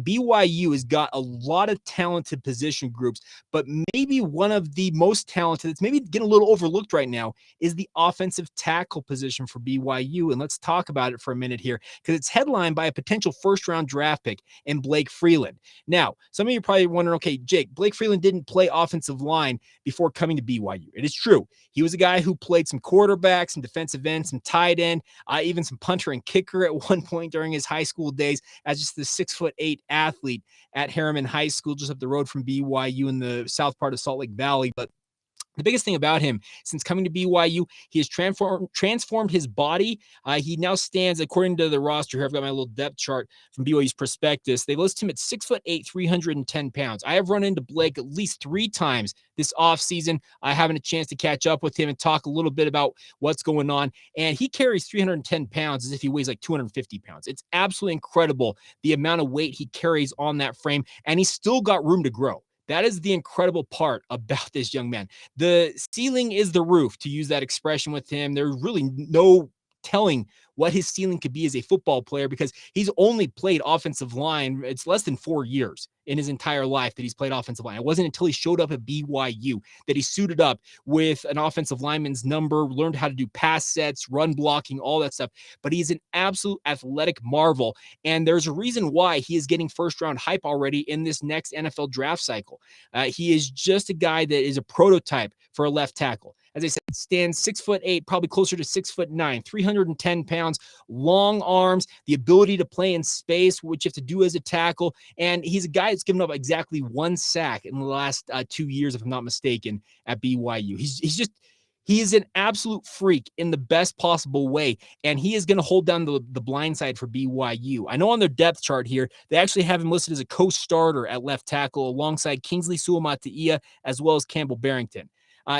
BYU has got a lot of talented position groups, but maybe one of the most talented that's maybe getting a little overlooked right now is the offensive tackle position for BYU. And let's talk about it for a minute here, because it's headlined by a potential first-round draft pick in Blake Freeland. Now, some of you are probably wondering, okay, Jake, Blake Freeland didn't play offensive line before coming to BYU. It is true. He was a guy who played some quarterback, some defensive end, some tight end, even some punter and kicker at one point during his high school days as just the 6'8" athlete at Harriman High School, just up the road from BYU in the south part of Salt Lake Valley. But the biggest thing about him, since coming to BYU, he has transformed his body. He now stands, according to the roster here, I've got my little depth chart from BYU's prospectus. They list him at 6'8", 310 pounds. I have run into Blake at least 3 times this offseason, having a chance to catch up with him and talk a little bit about what's going on. And he carries 310 pounds as if he weighs like 250 pounds. It's absolutely incredible the amount of weight he carries on that frame, and he's still got room to grow. That is the incredible part about this young man. The ceiling is the roof, to use that expression with him. There's really no telling what his ceiling could be as a football player, because he's only played offensive line. It's less than 4 years in his entire life that he's played offensive line. It wasn't until he showed up at BYU that he suited up with an offensive lineman's number, learned how to do pass sets, run blocking, all that stuff. But he's an absolute athletic marvel. And there's a reason why he is getting first-round hype already in this next NFL draft cycle. He is just a guy that is a prototype for a left tackle. As I said, stands 6'8", probably closer to 6'9", 310 pounds, long arms, the ability to play in space, which you have to do as a tackle. And he's a guy that's given up exactly 1 sack in the last 2 years, if I'm not mistaken, at BYU. He is an absolute freak in the best possible way, and he is going to hold down the blindside for BYU. I know on their depth chart here, they actually have him listed as a co-starter at left tackle alongside Kingsley Suamataia as well as Campbell Barrington.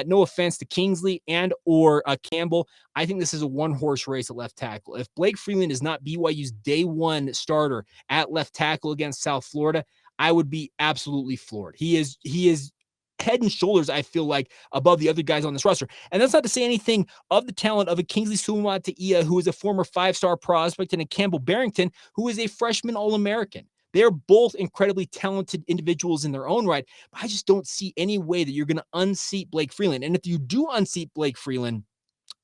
No offense to Kingsley and or Campbell. I think this is a one-horse race at left tackle. If Blake Freeland is not BYU's day one starter at left tackle against South Florida, I would be absolutely floored. He is head and shoulders, I feel like, above the other guys on this roster. And that's not to say anything of the talent of a Kingsley Suamataia, who is a former 5-star prospect, and a Campbell Barrington, who is a freshman All-American. They're both incredibly talented individuals in their own right, but I just don't see any way that you're going to unseat Blake Freeland. And if you do unseat Blake Freeland,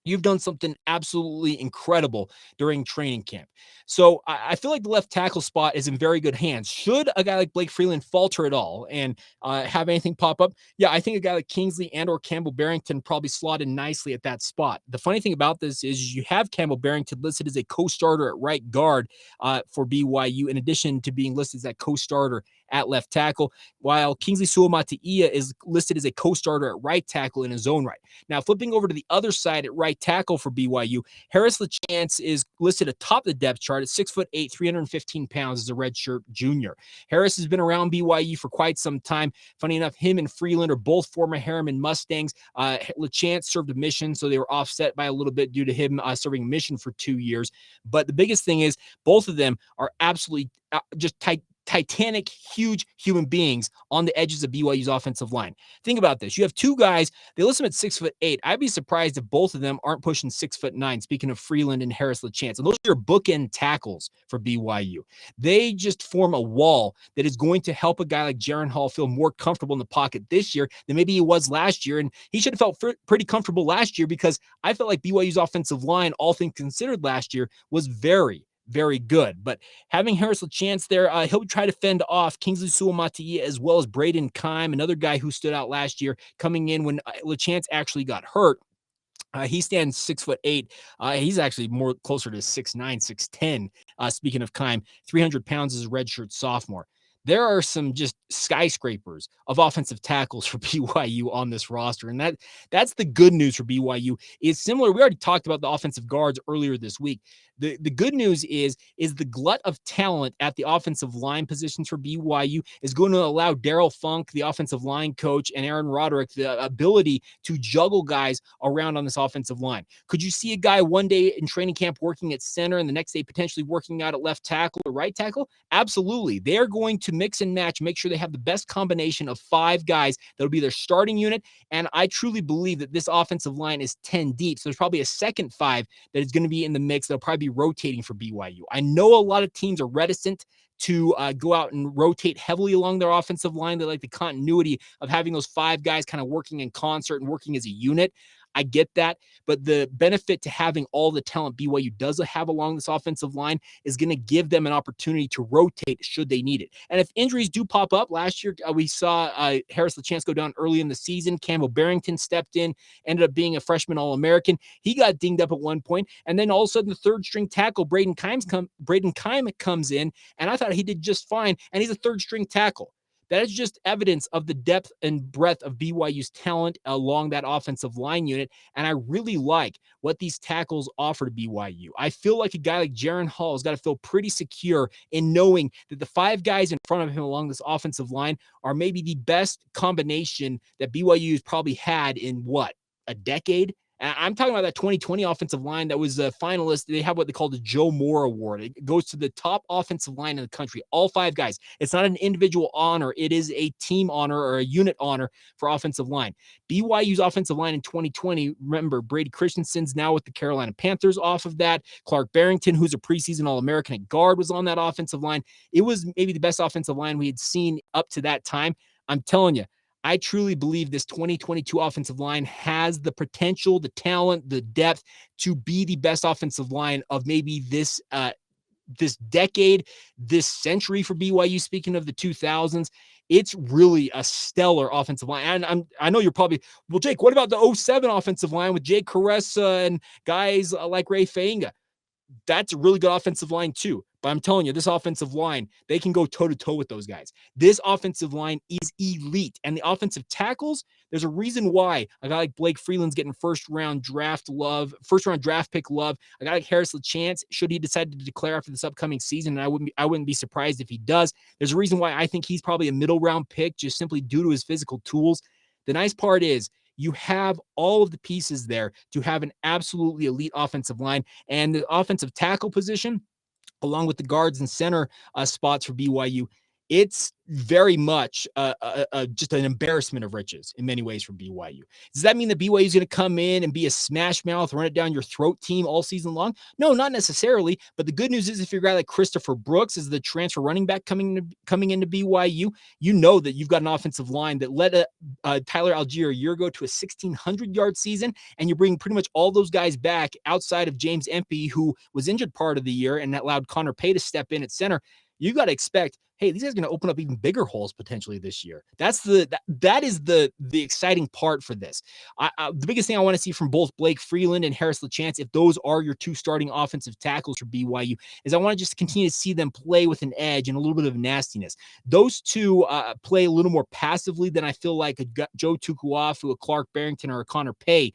you've done something absolutely incredible during training camp. So I feel like the left tackle spot is in very good hands. Should a guy like Blake Freeland falter at all and have anything pop up, yeah, I think a guy like Kingsley and or Campbell Barrington probably slot in nicely at that spot. The funny thing about this is you have Campbell Barrington listed as a co-starter at right guard for BYU, in addition to being listed as that co-starter at left tackle, while Kingsley Suamataia is listed as a co-starter at right tackle in his own right. Now, flipping over to the other side at right tackle for BYU, Harris LaChance is listed atop the depth chart at 6'8", 315 pounds as a redshirt junior. Harris has been around BYU for quite some time. Funny enough, him and Freeland are both former Harriman Mustangs. LaChance served a mission, so they were offset by a little bit due to him serving a mission for 2 years. But the biggest thing is both of them are absolutely just titanic, huge human beings on the edges of BYU's offensive line. Think about this. You have 2 guys, they list them at 6'8". I'd be surprised if both of them aren't pushing 6'9", speaking of Freeland and Harris LaChance. And those are your bookend tackles for BYU. They just form a wall that is going to help a guy like Jaren Hall feel more comfortable in the pocket this year than maybe he was last year. And he should have felt pretty comfortable last year, because I felt like BYU's offensive line, all things considered, last year was very, very good. But having Harris LaChance there, he'll try to fend off Kingsley Suamataia as well as Brayden Keim, another guy who stood out last year, coming in when LaChance actually got hurt. He stands 6'8". He's actually more closer to 6'9", 6'10". Speaking of Keim, 300 pounds as a redshirt sophomore. There are some just skyscrapers of offensive tackles for BYU on this roster. And that's the good news for BYU. It's similar. We already talked about the offensive guards earlier this week. The good news is the glut of talent at the offensive line positions for BYU is going to allow Daryl Funk, the offensive line coach, and Aaron Roderick the ability to juggle guys around on this offensive line. Could you see a guy one day in training camp working at center and the next day potentially working out at left tackle or right tackle? Absolutely. They're going to mix and match, make sure they have the best combination of 5 guys that'll be their starting unit. And I truly believe that this offensive line is 10 deep. So there's probably a second 5 that is going to be in the mix. They'll probably be rotating for BYU. I know a lot of teams are reticent to go out and rotate heavily along their offensive line. They like the continuity of having those 5 guys kind of working in concert and working as a unit. I get that, but the benefit to having all the talent BYU does have along this offensive line is going to give them an opportunity to rotate should they need it. And if injuries do pop up, last year we saw Harris LaChance go down early in the season. Campbell Barrington stepped in, ended up being a freshman All-American. He got dinged up at one point, and then all of a sudden the third-string tackle, Brayden Keim comes in, and I thought he did just fine, and he's a third-string tackle. That is just evidence of the depth and breadth of BYU's talent along that offensive line unit, and I really like what these tackles offer to BYU. I feel like a guy like Jaren Hall has got to feel pretty secure in knowing that the 5 guys in front of him along this offensive line are maybe the best combination that BYU has probably had in, a decade? I'm talking about that 2020 offensive line that was a finalist. They have what they call the Joe Moore Award. It goes to the top offensive line in the country, all 5 guys. It's not an individual honor. It is a team honor or a unit honor for offensive line. BYU's offensive line in 2020, remember, Brady Christensen's now with the Carolina Panthers off of that. Clark Barrington, who's a preseason All-American at guard, was on that offensive line. It was maybe the best offensive line we had seen up to that time. I'm telling you, I truly believe this 2022 offensive line has the potential, the talent, the depth to be the best offensive line of maybe this decade, this century for BYU. Speaking of the 2000s, it's really a stellar offensive line. And I know you're probably, well, Jake, what about the 07 offensive line with Jake Caressa and guys like Ray Fainga? That's a really good offensive line too. But I'm telling you, this offensive line, they can go toe-to-toe with those guys. This offensive line is elite. And the offensive tackles, there's a reason why a guy like Blake Freeland's getting first-round draft pick love. A guy like Harris LaChance, should he decide to declare after this upcoming season, and I wouldn't be surprised if he does. There's a reason why I think he's probably a middle-round pick just simply due to his physical tools. The nice part is, you have all of the pieces there to have an absolutely elite offensive line, and the offensive tackle position, along with the guards and center spots for BYU, it's very much just an embarrassment of riches in many ways for BYU. Does that mean that BYU is going to come in and be a smash mouth, run it down your throat team all season long? No, not necessarily. But the good news is, if you're a guy like Christopher Brooks is the transfer running back coming into BYU, you know that you've got an offensive line that led Tyler Algier a year ago to a 1,600-yard season, and you bring pretty much all those guys back outside of James Empey, who was injured part of the year, and that allowed Connor Pay to step in at center. You got to expect, hey, these guys are going to open up even bigger holes potentially this year. That is the exciting part for this. The biggest thing I want to see from both Blake Freeland and Harris LaChance, if those are your 2 starting offensive tackles for BYU, is I want to just continue to see them play with an edge and a little bit of nastiness. Those 2 play a little more passively than I feel like a Joe Tukuafu, a Clark Barrington, or a Connor Pay.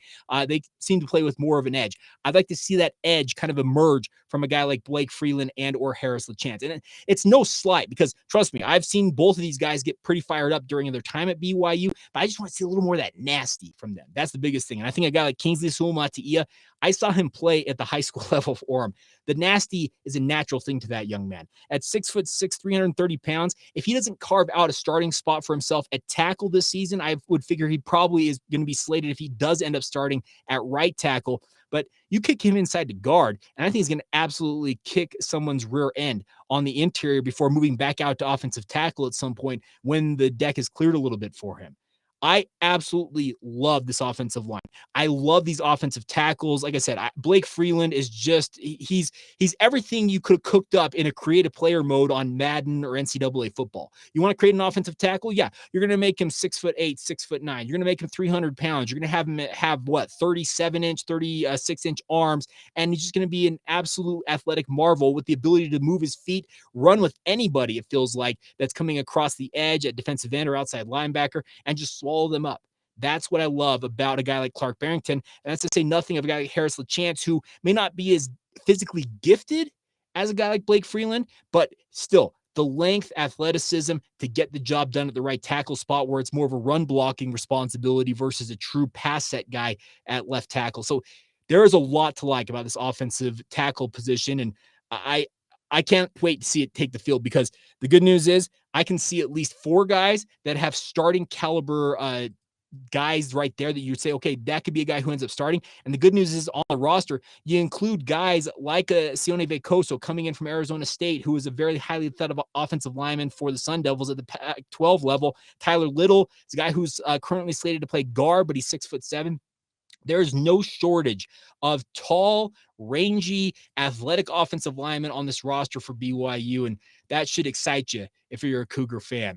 They seem to play with more of an edge. I'd like to see that edge kind of emerge from a guy like Blake Freeland and or Harris LaChance. And it's no slight, because trust me, I've seen both of these guys get pretty fired up during their time at BYU, but I just want to see a little more of that nasty from them. That's the biggest thing. And I think a guy like Kingsley Suamataia, I saw him play at the high school level for him. The nasty is a natural thing to that young man. At 6'6", 330 pounds, if he doesn't carve out a starting spot for himself at tackle this season, I would figure he probably is going to be slated if he does end up starting at right tackle. But you kick him inside to guard, and I think he's going to absolutely kick someone's rear end on the interior before moving back out to offensive tackle at some point when the deck is cleared a little bit for him. I absolutely love this offensive line. I love these offensive tackles. Like I said, Blake Freeland is just, he's everything you could have cooked up in a creative player mode on Madden or NCAA football. You want to create an offensive tackle? Yeah. You're going to make him 6'8", 6'9". You're going to make him 300 pounds. You're going to have him have 36-inch arms. And he's just going to be an absolute athletic marvel with the ability to move his feet, run with anybody, it feels like, that's coming across the edge at defensive end or outside linebacker, and just swallow them up. That's what I love about a guy like Clark Barrington. And that's to say nothing of a guy like Harris LaChance, who may not be as physically gifted as a guy like Blake Freeland, but still the length, athleticism to get the job done at the right tackle spot, where it's more of a run blocking responsibility versus a true pass set guy at left tackle. So there is a lot to like about this offensive tackle position. And I can't wait to see it take the field, because the good news is I can see at least 4 guys that have starting caliber guys right there that you'd say, okay, that could be a guy who ends up starting. And the good news is on the roster, you include guys like a Sione Vecoso coming in from Arizona State, who is a very highly thought of offensive lineman for the Sun Devils at the Pac-12 level. Tyler Little is a guy who's currently slated to play guard, but he's 6'7". There's no shortage of tall, rangy, athletic offensive linemen on this roster for BYU, and that should excite you if you're a Cougar fan.